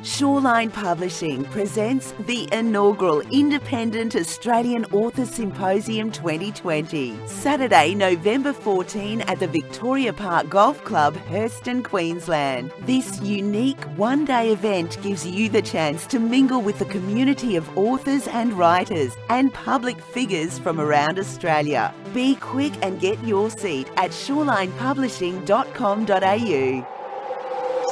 Shoreline Publishing presents the inaugural Independent Australian Authors Symposium 2020, Saturday, November 14 at the Victoria Park Golf Club, Herston, Queensland. This unique one-day event gives you the chance to mingle with the community of authors and writers and public figures from around Australia. Be quick and get your seat at shorelinepublishing.com.au.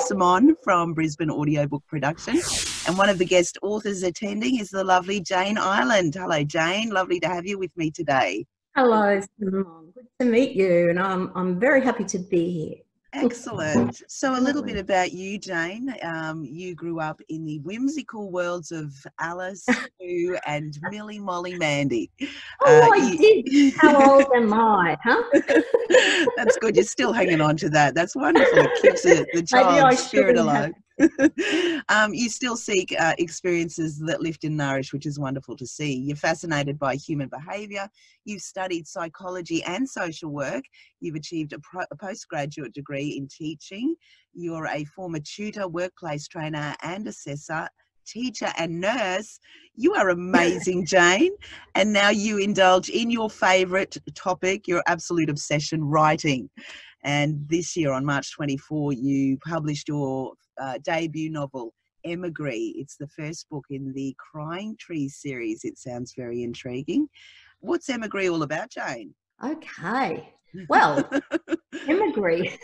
Simon from Brisbane Audiobook Production, and one of the guest authors attending is the lovely Jane Ireland. Hello, Jane. Lovely to have you with me today. Hello, Simon. Good to meet you, and I'm very happy to be here. Excellent. So a little bit about you, Jane. You grew up in the whimsical worlds of Alice, Sue, and Millie, Molly, Mandy. I did. How old am I, huh? That's good. You're still hanging on to that. That's wonderful. It keeps the child's spirit alive. You still seek experiences that lift and nourish, which is wonderful to see. You're fascinated by human behaviour. You've studied psychology and social work. You've achieved a postgraduate degree in teaching. You're a former tutor, workplace trainer and assessor, teacher and nurse. You are amazing, Jane. And now you indulge in your favourite topic, your absolute obsession, writing. And this year on March 24, you published your debut novel, Emigree. It's the first book in the Crying Tree series. It sounds very intriguing. What's Emigree all about, Jane? Okay. Well, Emigree.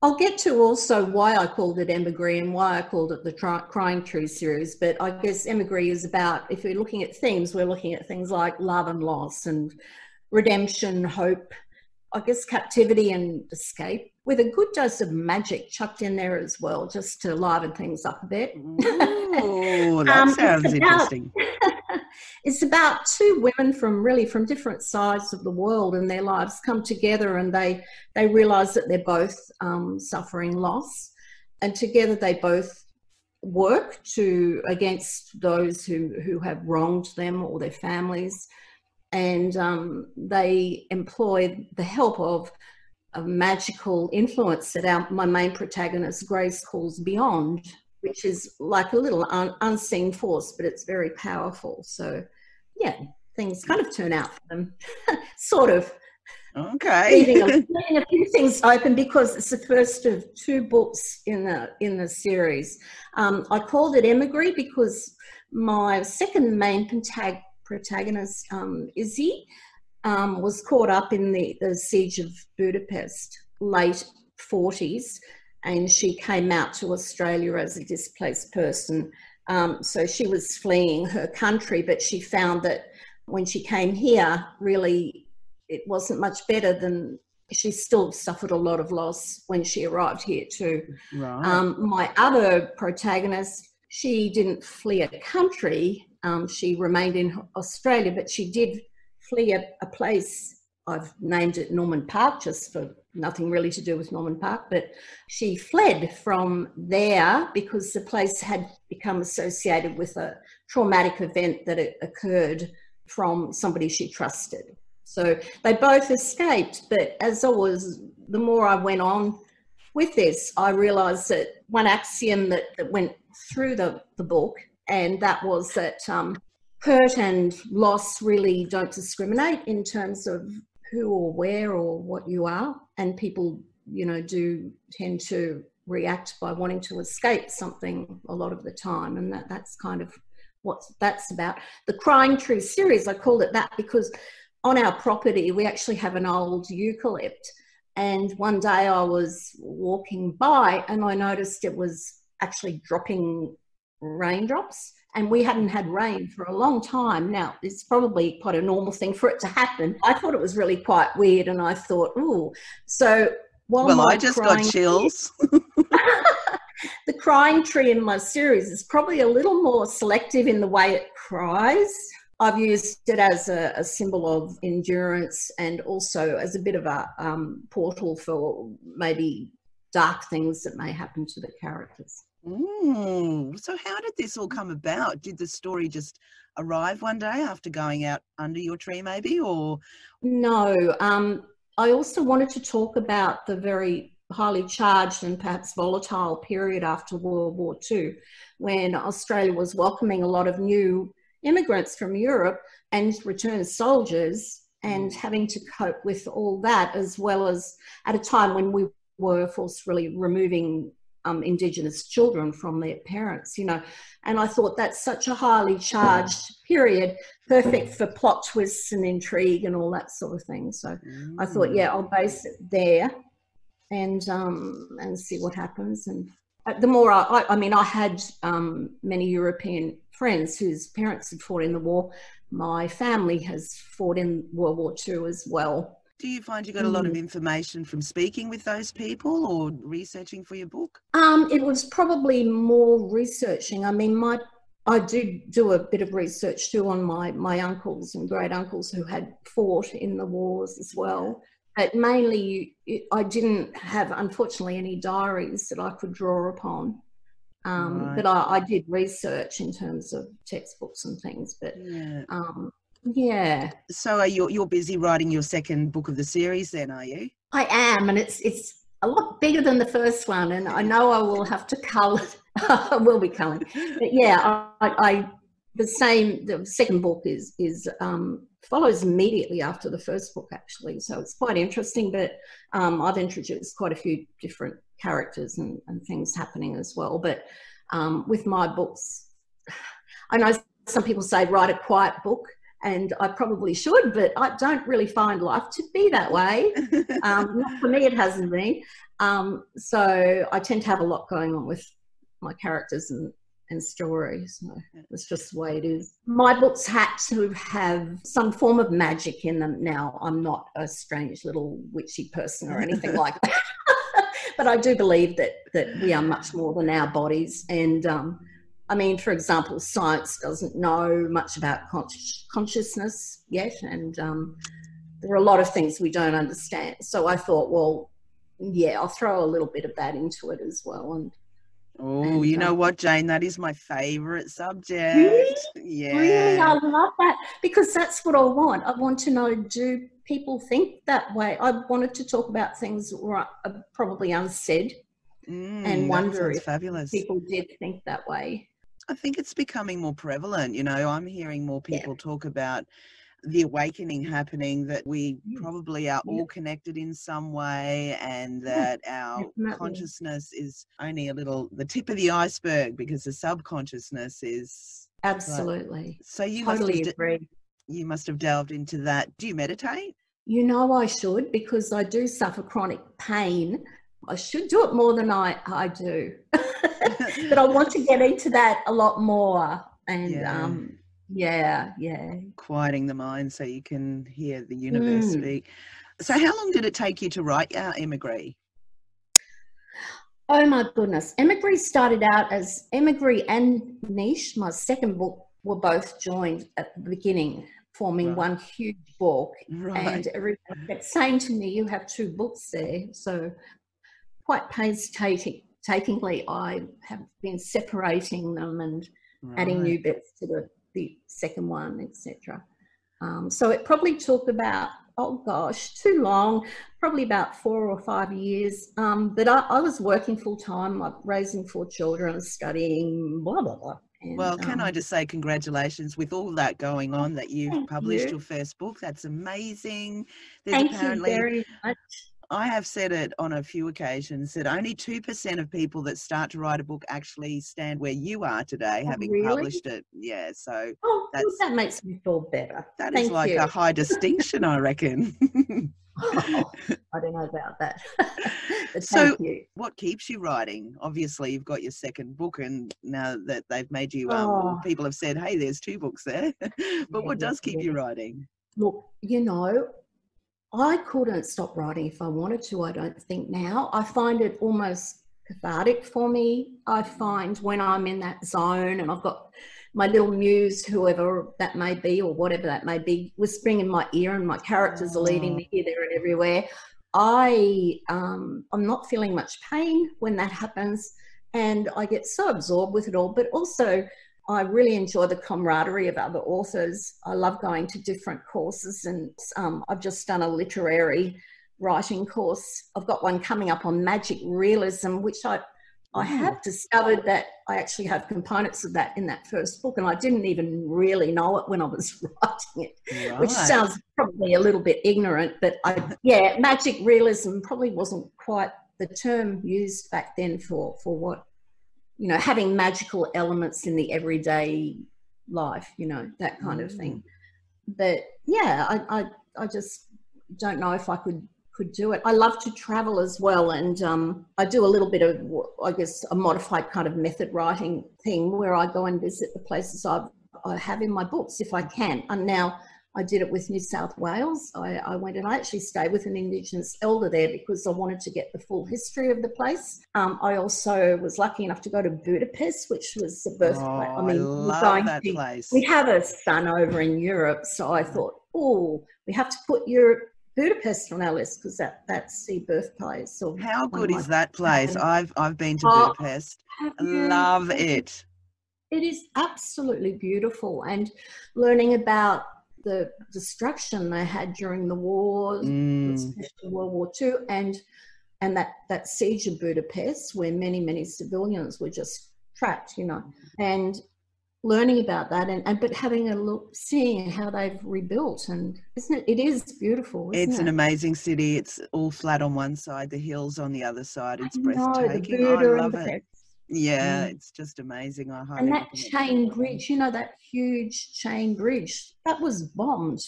I'll get to also why I called it Emigree and why I called it the Crying Tree series. But I guess Emigree is about, if we're looking at themes, we're looking at things like love and loss and redemption, hope, I guess captivity and escape, with a good dose of magic chucked in there as well, just to liven things up a bit. Oh, that sounds interesting. It's about two women from different sides of the world, and their lives come together, and they realise that they're both suffering loss, and together they both work against those who have wronged them or their families. And they employ the help of a magical influence that my main protagonist, Grace, calls Beyond, which is like a little unseen force, but it's very powerful. So, yeah, things kind of turn out for them, sort of. Okay. leaving a few things open because it's the first of two books in the series. I called it Emigree because my second main protagonist, Izzy, was caught up in the siege of Budapest, late 40s, and she came out to Australia as a displaced person. So she was fleeing her country, but she found that when she came here, really, it wasn't much better than, she still suffered a lot of loss when she arrived here too. Right. My other protagonist, she didn't flee a country. She remained in Australia, but she did flee a place. I've named it Norman Park, just for nothing really to do with Norman Park, but she fled from there because the place had become associated with a traumatic event that occurred from somebody she trusted. So they both escaped, but the more I went on with this, I realised that one axiom that went through the book, and that was that hurt and loss really don't discriminate in terms of who or where or what you are. And people, do tend to react by wanting to escape something a lot of the time. And that's kind of what that's about. The Crying Tree series, I called it that because on our property, we actually have an old eucalypt. And one day I was walking by and I noticed it was actually dropping raindrops, and we hadn't had rain for a long time. Now, it's probably quite a normal thing for it to happen. I thought it was really quite weird, and I thought, ooh. So I just got chills. The Crying Tree in my series is probably a little more selective in the way it cries. I've used it as a symbol of endurance and also as a bit of a portal for maybe dark things that may happen to the characters. So how did this all come about? Did the story just arrive one day after going out under your tree maybe, or? No. I also wanted to talk about the very highly charged and perhaps volatile period after World War II, when Australia was welcoming a lot of new immigrants from Europe and returned soldiers, and having to cope with all that, as well as at a time when we were forcefully removing Indigenous children from their parents, you know. And I thought that's such a highly charged period, perfect for plot twists and intrigue and all that sort of thing. So I thought, yeah, I'll base it there and see what happens. And the more I mean, I had many European friends whose parents had fought in the war. My family has fought in World War II as well. Do you find you got a lot of information from speaking with those people or researching for your book? It was probably more researching. I mean, I do a bit of research too on my uncles and great uncles who had fought in the wars as well. But mainly, I didn't have, unfortunately, any diaries that I could draw upon. Right. But I did research in terms of textbooks and things. But yeah. So you're busy writing your second book of the series then, are you? I am, and it's a lot bigger than the first one, and I know I will have to cull it. I will be culling. But yeah, the second book is follows immediately after the first book, actually. So it's quite interesting, but I've introduced quite a few different characters and things happening as well. But with my books, I know some people say write a quiet book, and I probably should, but I don't really find life to be that way. Not for me, it hasn't been. So I tend to have a lot going on with my characters and stories. So it's just the way it is. My books had to have some form of magic in them. Now, I'm not a strange little witchy person or anything like that. But I do believe that we are much more than our bodies. And I mean, for example, science doesn't know much about consciousness yet. And there are a lot of things we don't understand. So I thought, well, yeah, I'll throw a little bit of that into it as well. And you know what, Jane? That is my favourite subject. Really? Yeah. Really, I love that, because that's what I want. I want to know, do people think that way? I wanted to talk about things that were probably unsaid and wonder if fabulous. People did think that way. I think it's becoming more prevalent. You know, I'm hearing more people talk about the awakening happening, that we probably are all connected in some way, and that our consciousness is only the tip of the iceberg, because the subconsciousness is absolutely. So you totally agree. You must have delved into that. Do you meditate? You know, I should, because I do suffer chronic pain. I should do it more than I do, but I want to get into that a lot more. And yeah. Quieting the mind so you can hear the universe speak. So how long did it take you to write Emigre? Oh my goodness. Emigre started out as Emigre and Niche. My second book were both joined at the beginning, forming one huge book. Right. And everyone kept saying to me, you have two books there. So quite painstakingly, I have been separating them and adding new bits to the second one, etc. So it probably took about, too long, probably about 4 or 5 years. But I was working full time, raising 4 children, studying, blah, blah, blah. And, well, can I just say congratulations with all that going on, that you've published your first book. That's amazing. Thank you very much. I have said it on a few occasions that only 2% of people that start to write a book actually stand where you are today, having published it. Yeah, so that makes me feel better. That is like a high distinction, I reckon. I don't know about that. But so what keeps you writing? Obviously, you've got your second book, and now that they've made you, people have said, hey, there's 2 books there. But what does keep you writing? Look, you know, I couldn't stop writing if I wanted to, I don't think now. I find it almost cathartic for me. I find when I'm in that zone and I've got my little muse, whoever that may be or whatever that may be, whispering in my ear and my characters are leading me here, there and everywhere, I'm not feeling much pain when that happens, and I get so absorbed with it all. But also I really enjoy the camaraderie of other authors. I love going to different courses, and I've just done a literary writing course. I've got one coming up on magic realism, which I have discovered that I actually have components of that in that first book, and I didn't even really know it when I was writing it, which sounds probably a little bit ignorant, but magic realism probably wasn't quite the term used back then for what, having magical elements in the everyday life, that kind of thing. But I just don't know if I could do it. I love to travel as well, and I do a little bit of, I guess, a modified kind of method writing thing where I go and visit the places I have in my books if I can. And now I did it with New South Wales. I went and I actually stayed with an Indigenous elder there because I wanted to get the full history of the place. I also was lucky enough to go to Budapest, which was the birthplace. I love that place. We have a son over in Europe, so I thought, we have to put Budapest on our list because that's the birthplace. How good is that place? I've been to Budapest. Love it. It is absolutely beautiful, and learning about the destruction they had during the war, especially World War II, and that siege of Budapest, where many civilians were just trapped, and learning about that, but having a look, seeing how they've rebuilt, and it is beautiful. It's an amazing city. It's all flat on one side, the hills on the other side. It's breathtaking. I love it. Yeah, it's just amazing. And that chain bridge, that huge chain bridge, that was bombed.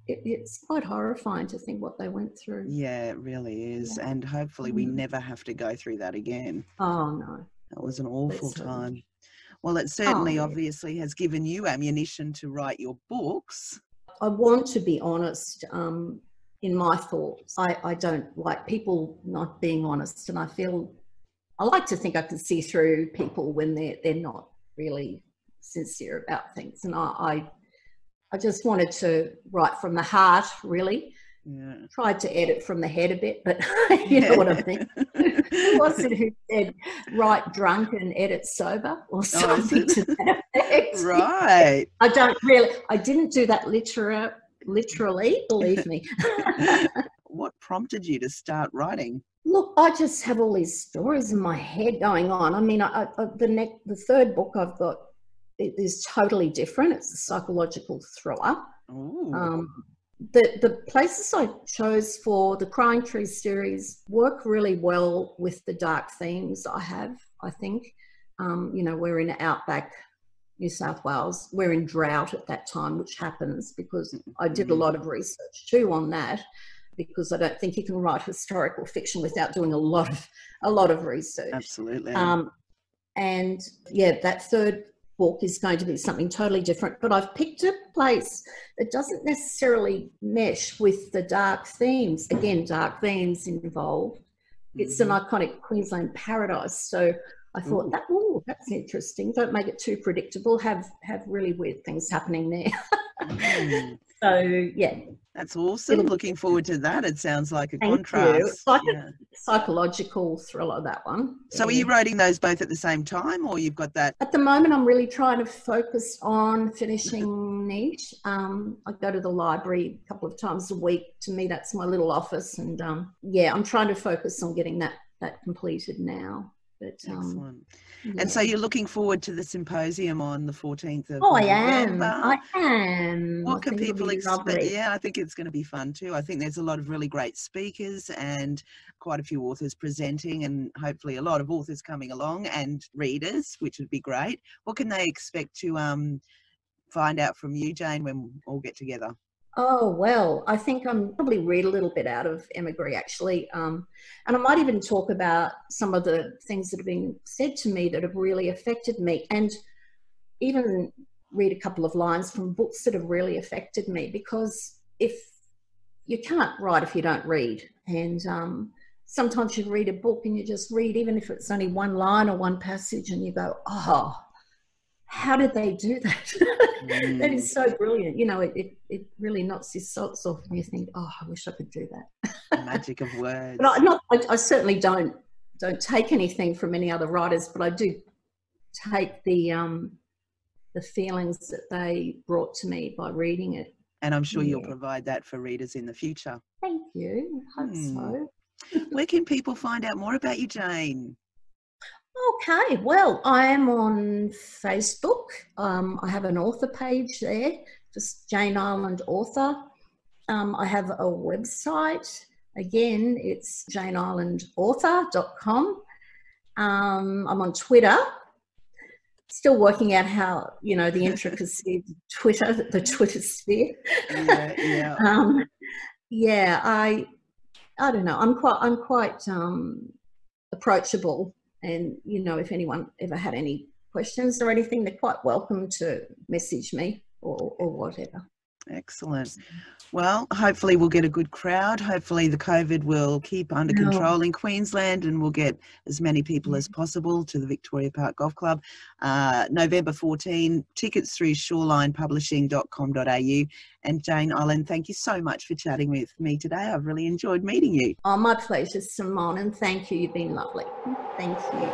It's quite horrifying to think what they went through. Yeah, it really is. Yeah. And hopefully we never have to go through that again. Oh, no. That was an awful time. Well, it certainly obviously has given you ammunition to write your books. I want to be honest in my thoughts. I don't like people not being honest, and I like to think I can see through people when they're not really sincere about things. And I just wanted to write from the heart, really. Yeah. Tried to edit from the head a bit, but you know what I mean. Who was it who said write drunk and edit sober or something to that effect? Right. I didn't do that literally, believe me. What prompted you to start writing? Look, I just have all these stories in my head going on. I mean, the third book I've got is totally different. It's a psychological thriller. The places I chose for the Crying Trees series work really well with the dark themes I have, I think. We're in outback New South Wales. We're in drought at that time, which happens because I did a lot of research too on that, because I don't think you can write historical fiction without doing a lot of research. Absolutely. And yeah, that third book is going to be something totally different, but I've picked a place that doesn't necessarily mesh with the dark themes. Again, dark themes involved. It's an iconic Queensland paradise, so I thought that's interesting. Don't make it too predictable. Have really weird things happening there. So yeah, that's awesome. Looking forward to that. It sounds like a contrast. It's like a psychological thriller, that one. So are you writing those both at the same time, or you've got that? At the moment, I'm really trying to focus on finishing Niche. I go to the library a couple of times a week. To me, that's my little office, and I'm trying to focus on getting that completed now. But, excellent. And so you're looking forward to the symposium on the 14th of November. I am. What can people expect? Yeah, I think it's going to be fun too. I think there's a lot of really great speakers and quite a few authors presenting, and hopefully a lot of authors coming along and readers, which would be great. What can they expect to find out from you, Jane, when we all get together? Oh, well, I think I'm probably read a little bit out of Emigre, actually. And I might even talk about some of the things that have been said to me that have really affected me, and even read a couple of lines from books that have really affected me, because if you can't write if you don't read. And sometimes you read a book and you just read, even if it's only one line or one passage, and you go, oh, how did they do that? That is so brilliant. It really knocks your socks off, and you think, oh, I wish I could do that. The magic of words. But I certainly don't take anything from any other writers, but I do take the feelings that they brought to me by reading it. And I'm sure you'll provide that for readers in the future. Thank you. I hope so. Where can people find out more about you, Jane? Okay, well, I am on Facebook. I have an author page there, just Jane Ireland Author. I have a website. Again, it's janeirelandauthor.com. I'm on Twitter. Still working out how, the intricacy of Twitter, the Twitter sphere. I don't know. I'm quite approachable, and if anyone ever had any questions or anything, they're quite welcome to message me or whatever. Excellent. Well, hopefully we'll get a good crowd. Hopefully the COVID will keep under control in Queensland, and we'll get as many people as possible to the Victoria Park Golf Club. November 14, tickets through shorelinepublishing.com.au. And Jane Ireland, thank you so much for chatting with me today. I've really enjoyed meeting you. Oh, my pleasure, Simone, and thank you. You've been lovely. Thank you.